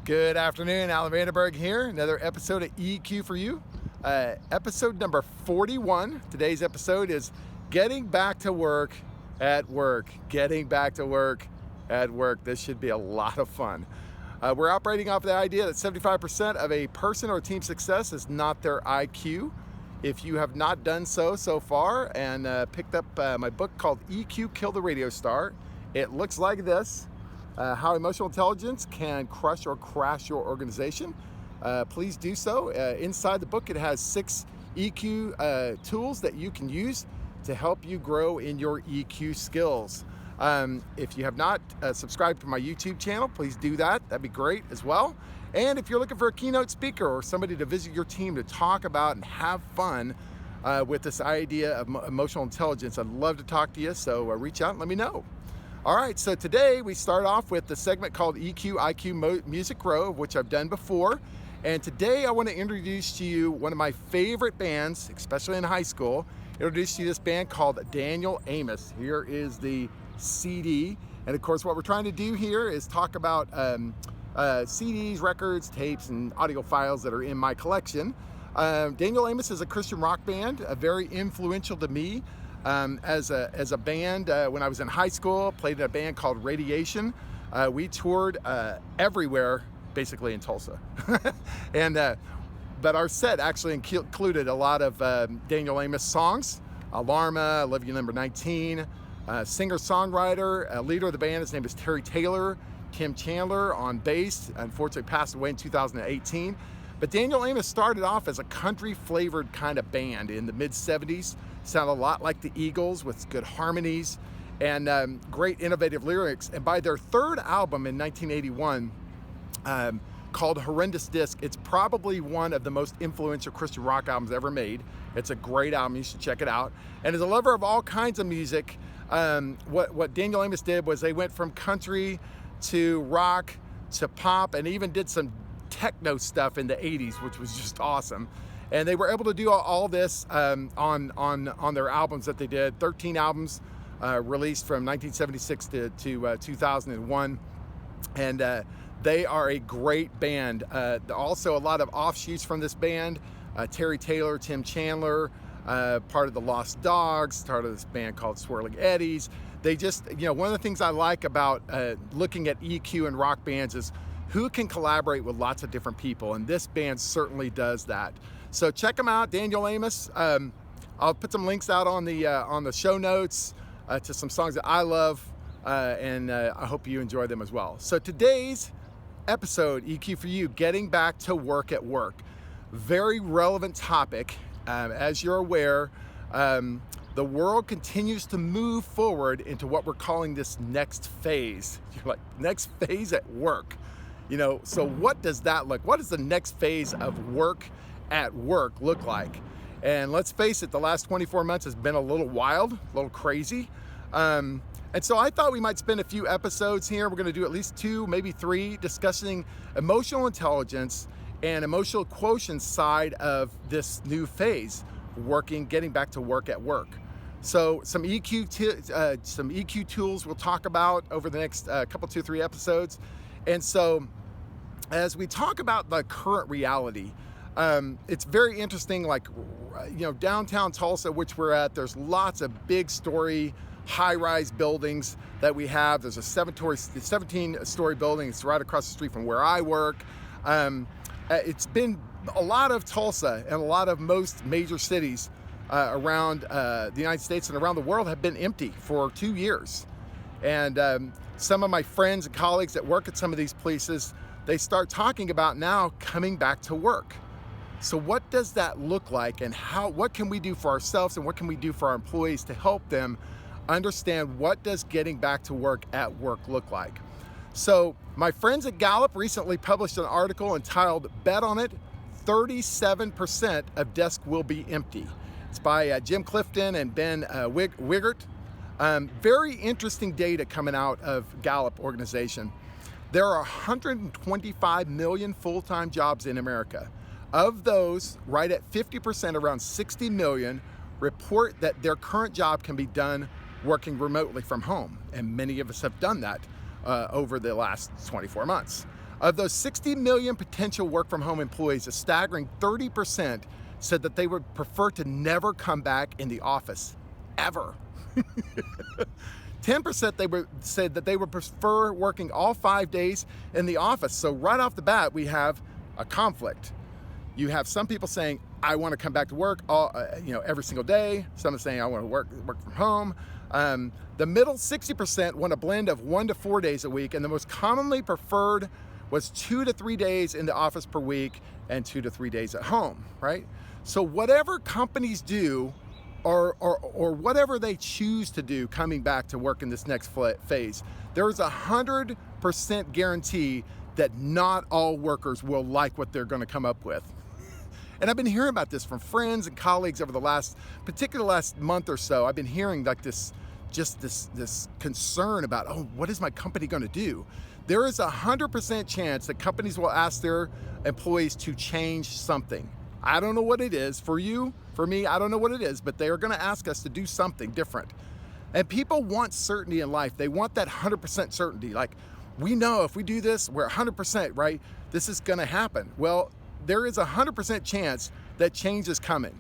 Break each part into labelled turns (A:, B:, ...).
A: Good afternoon, Alan Vandenberg here. Another episode of EQ for You. Episode number 41. Today's episode is Getting Back to Work at Work. Getting back to work at work. This should be a lot of fun. We're operating off the idea that 75% of a person or team success is not their IQ. If you have not done so far and picked up my book called EQ Kill the Radio Star, it looks like this. How emotional intelligence can crush or crash your organization. Please do so. Inside the book, it has 6 EQ tools that you can use to help you grow in your EQ skills. If you have not subscribed to my YouTube channel, please do that. That'd be great as well. And if you're looking for a keynote speaker or somebody to visit your team to talk about and have fun with this idea of emotional intelligence, I'd love to talk to you. So reach out and let me know. All right, so today we start off with the segment called EQ, IQ, Music Grove, which I've done before. And today I want to introduce to you one of my favorite bands, especially in high school. Introduce to you this band called Daniel Amos. Here is the CD. And of course, what we're trying to do here is talk about CDs, records, tapes, and audio files that are in my collection. Daniel Amos is a Christian rock band, very influential to me. As a band, when I was in high school, played in a band called Radiation. We toured everywhere, basically in Tulsa. But our set actually included a lot of Daniel Amos songs. Alarma, I Love You Number 19, singer-songwriter, leader of the band, his name is Terry Taylor. Tim Chandler on bass, unfortunately passed away in 2018. But Daniel Amos started off as a country-flavored kind of band in the mid-'70s. Sounded a lot like the Eagles with good harmonies and great innovative lyrics. And by their third album in 1981, called Horrendous Disc, it's probably one of the most influential Christian rock albums ever made. It's a great album. You should check it out. And as a lover of all kinds of music, what Daniel Amos did was they went from country to rock to pop and even did some techno stuff in the 80s, which was just awesome. And they were able to do all this on their albums that they did. 13 albums released from 1976 to 2001. And they are a great band. Also a lot of offshoots from this band. Terry Taylor, Tim Chandler, part of the Lost Dogs, part of this band called Swirling Eddies. They just, one of the things I like about looking at EQ and rock bands is who can collaborate with lots of different people, and this band certainly does that. So check them out, Daniel Amos. I'll put some links out on the show notes to some songs that I love, and I hope you enjoy them as well. So today's episode, EQ for You, Getting Back to Work at Work. Very relevant topic. As you're aware, the world continues to move forward into what we're calling this next phase. You're like, next phase at work. So what does that look? What does the next phase of work at work look like? And let's face it, the last 24 months has been a little wild, a little crazy. And so I thought we might spend a few episodes here. We're going to do at least 2, maybe 3, discussing emotional intelligence and emotional quotient side of this new phase, getting back to work at work. So some EQ tools we'll talk about over the next couple, 2, 3 episodes. And so as we talk about the current reality, it's very interesting, downtown Tulsa, which we're at, there's lots of big story, high-rise buildings that we have. There's a 17-story building. It's right across the street from where I work. It's been a lot of Tulsa and a lot of most major cities around the United States and around the world have been empty for 2 years. And some of my friends and colleagues that work at some of these places, they start talking about now coming back to work. So what does that look like, and what can we do for ourselves and what can we do for our employees to help them understand what does getting back to work at work look like? So my friends at Gallup recently published an article entitled Bet on It, 37% of desks will be empty. It's by Jim Clifton and Ben Wiggert. Very interesting data coming out of Gallup organization. There are 125 million full-time jobs in America. Of those, right at 50%, around 60 million, report that their current job can be done working remotely from home. And many of us have done that over the last 24 months. Of those 60 million potential work from home employees, a staggering 30% said that they would prefer to never come back in the office, ever. 10% said that they would prefer working all 5 days in the office. So right off the bat, we have a conflict. You have some people saying, I want to come back to work every single day. Some are saying, I want to work from home. The middle 60% want a blend of 1 to 4 days a week, and the most commonly preferred was 2 to 3 days in the office per week and 2 to 3 days at home, right? So whatever companies do, or whatever they choose to do coming back to work in this next phase, there is 100% guarantee that not all workers will like what they're going to come up with. And I've been hearing about this from friends and colleagues over the last month or so. I've been hearing like this concern about, oh, what is my company going to do? There is 100% chance that companies will ask their employees to change something. I don't know what it is. For you, for me, I don't know what it is, but they are going to ask us to do something different. And people want certainty in life. They want that 100% certainty. Like, we know if we do this, we're 100%, right? This is going to happen. Well, there is 100% chance that change is coming.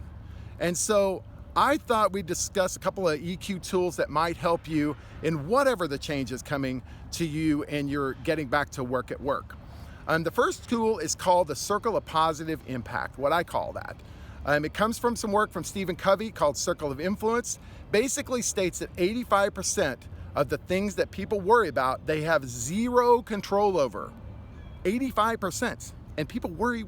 A: And so I thought we'd discuss a couple of EQ tools that might help you in whatever the change is coming to you and you're getting back to work at work. The first tool is called the Circle of Positive Impact, what I call that. It comes from some work from Stephen Covey called Circle of Influence. Basically states that 85% of the things that people worry about, they have zero control over. 85%. And people worry.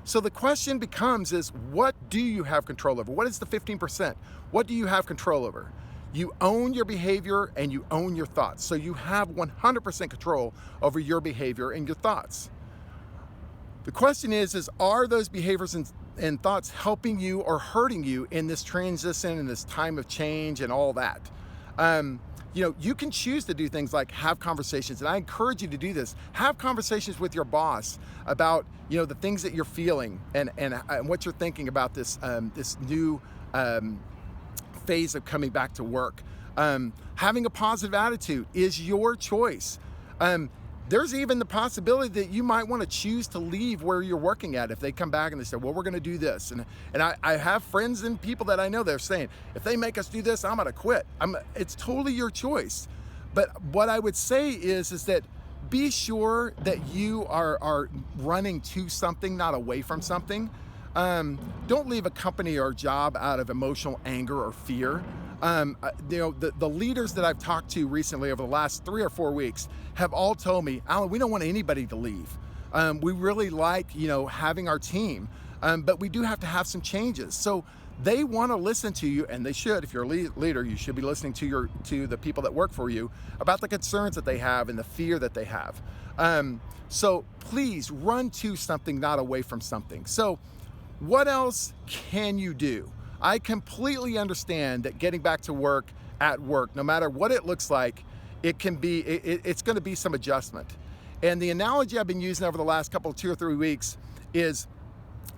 A: So the question becomes is, what do you have control over? What is the 15%? What do you have control over? You own your behavior and you own your thoughts. So you have 100% control over your behavior and your thoughts. The question is are those behaviors and thoughts helping you or hurting you in this transition, in this time of change and all that? You can choose to do things like have conversations, and I encourage you to do this. Have conversations with your boss about, the things that you're feeling and what you're thinking about this new phase of coming back to work. Having a positive attitude is your choice. There's even the possibility that you might want to choose to leave where you're working at if they come back and they say, well, we're going to do this. And I have friends and people that I know that are saying, if they make us do this, I'm going to quit. It's totally your choice. But what I would say is that be sure that you are running to something, not away from something. Don't leave a company or a job out of emotional anger or fear. The leaders that I've talked to recently over the last 3 or 4 weeks have all told me, Alan, we don't want anybody to leave. We really like, having our team, but we do have to have some changes. So they want to listen to you, and they should. If you're a leader, you should be listening to the people that work for you about the concerns that they have and the fear that they have. So please run to something, not away from something. So what else can you do? I completely understand that getting back to work at work, no matter what it looks like, it's going to be some adjustment. And the analogy I've been using over the last 2 or 3 weeks is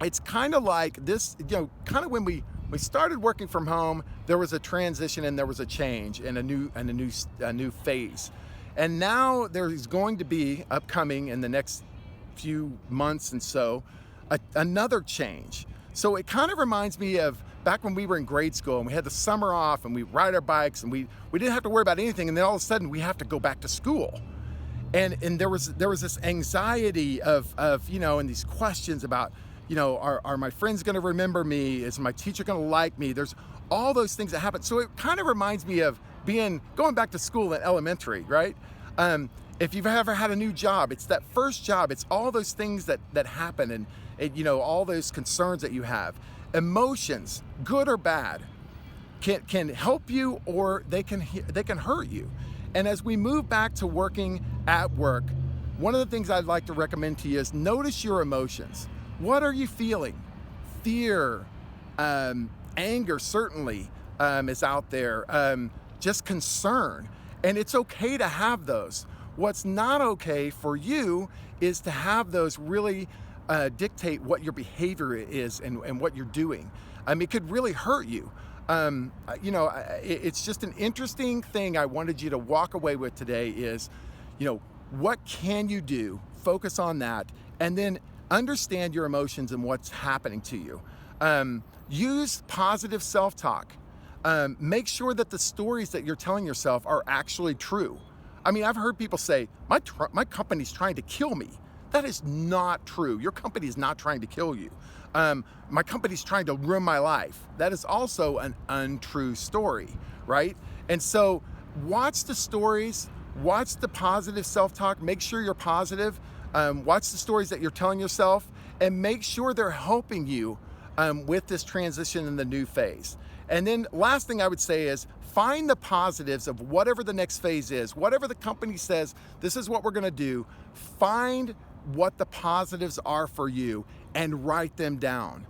A: it's kind of like this, kind of when we started working from home, there was a transition and there was a change and a new phase. And now there's going to be upcoming in the next few months and so another change. So it kind of reminds me of back when we were in grade school and we had the summer off and we ride our bikes and we didn't have to worry about anything, and then all of a sudden we have to go back to school. And there was this anxiety of and these questions about, are my friends going to remember me? Is my teacher going to like me? There's all those things that happen. So it kind of reminds me of going back to school in elementary, right? If you've ever had a new job, it's that first job. It's all those things that happen and all those concerns that you have. Emotions, good or bad, can help you or they can hurt you. And as we move back to working at work, one of the things I'd like to recommend to you is notice your emotions. What are you feeling? Fear, anger certainly is out there, just concern. And it's okay to have those. What's not okay for you is to have those really dictate what your behavior is and what you're doing. It could really hurt you. It's just an interesting thing I wanted you to walk away with today is, What can you do? Focus on that, and then understand your emotions and what's happening to you. Use positive self-talk. Make sure that the stories that you're telling yourself are actually true. I mean, I've heard people say, my company's trying to kill me. That is not true. Your company is not trying to kill you. My company's trying to ruin my life. That is also an untrue story, right? And so watch the stories, watch the positive self-talk, make sure you're positive, watch the stories that you're telling yourself, and make sure they're helping you with this transition in the new phase. And then last thing I would say is find the positives of whatever the next phase is. Whatever the company says, this is what we're gonna do, find what the positives are for you and write them down.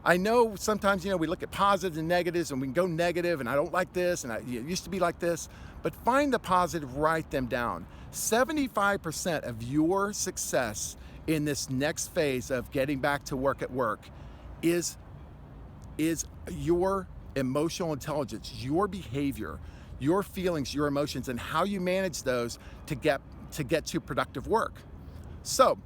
A: I know sometimes, we look at positives and negatives and we can go negative and I don't like this and it used to be like this, but find the positive, write them down. 75% of your success in this next phase of getting back to work at work is your emotional intelligence, your behavior, your feelings, your emotions, and how you manage those to get to productive work. So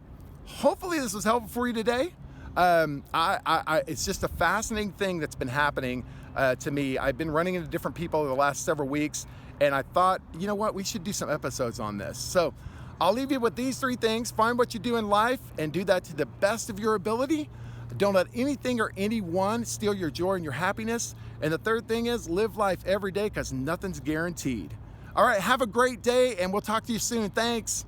A: hopefully this was helpful for you today. It's just a fascinating thing that's been happening to me. I've been running into different people over the last several weeks, and I thought, you know what, we should do some episodes on this. So I'll leave you with these 3 things. Find what you do in life and do that to the best of your ability. Don't let anything or anyone steal your joy and your happiness. And the 3rd thing is live life every day because nothing's guaranteed. All right, have a great day, and we'll talk to you soon. Thanks.